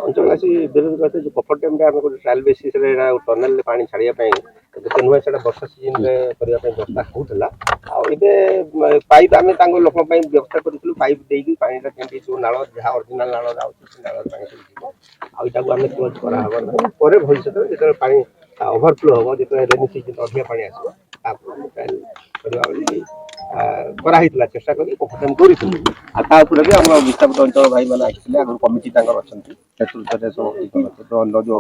अंचलवासी विरोध करते जो कफर डैम आम गोटे ट्रायल बेसिस टनल पानी छाड़िया तो नुआ से वर्षा सीजन व्यवस्था होता पाइप आम लोक व्यवस्था करूँ पाइप देकी पानी जो नाल जहाँ ओरिजिनल नाल आम क्लोज कर भविष्य जो पा ओभरफ्लो हम जो रेनी सीजन अधिक पानी आसला चेषा कर विस्थापित अंचल भाई मैंने आगे आगे कमिटी नेतृत्व सब जो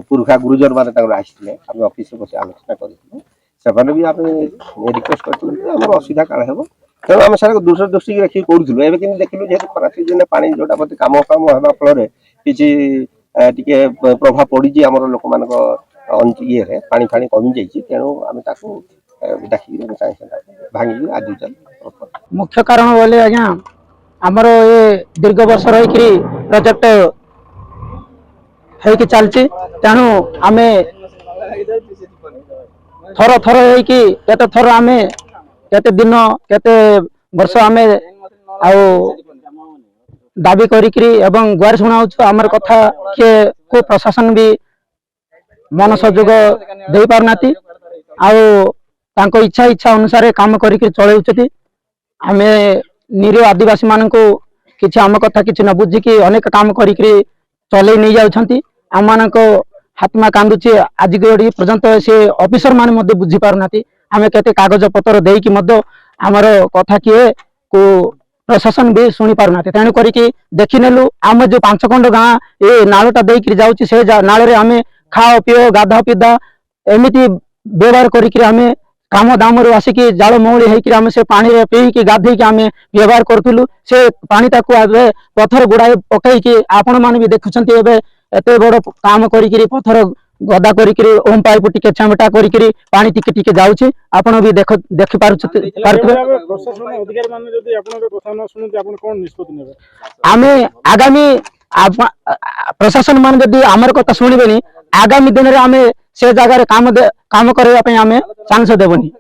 पुरुखा गुरुजन मैंने आसते आम अफिस बस आलोचना करें भी आम रिक्वेस्ट कर असुविधा काण हे तेणु आम सारा दूरदृष्टि रखिक करूँ एवं कि देखिलु जेहतु खरा सीजन पानी जोटा प्रति कम कम होगा फल किसी प्रभाव पड़ी आम लोक मान ये पानी फाणी कमी जाइए तेणु आम डाक भांगी आज चल मुख्य कारण बोले आज्ञा आमर ये दीर्घ वर्ष रही प्रोजेक्ट है चलती तेणु आम थर थर होते थर आम केते दिन केते वर्ष आम दाबी करी एवं गुहार शुणाऊ आमर कथा किए को प्रशासन भी मन सहयोग दे पारना आउ इच्छा इच्छा अनुसार काम करके चलाउछथि आमे निरीह आदिवासी मान को किछि आम कथा किछि न बुझिकी अनेक काम करके चलै नहीं जाउछंती आम मान हाथमा कांदुची आज पर्यंत से ऑफिसर मान मध्य बुझी पारनाती आमे केते कागज पत्र देकी मध्य आमर कथा किए को प्रशासन भी शुणी पारनाती तेणु करके देखिनेलु आम जो 5 खंड गाँ ये नालटा देकी जाउची से नाल रे आमे खाओ पिओ गाधा पिदा एमिति व्यवहार करके आमे काम दाम आसिकी जाल मौली होकर से पानी पीकी गाधेकी आम व्यवहार करूँ से पानी पत्थर गुड़ाए पकईकि आपण मैंने भी देखुं एत बड़ काम कर पत्थर गदा कर ओम पाइप टिके छामेटा कर पानी टिके टिके जाऊँच आपण भी देख आम आगामी प्रशासन मान जदि आमर कथा शुणे आगामी दिन में आम से जगह काम करने आम चांस देवनी।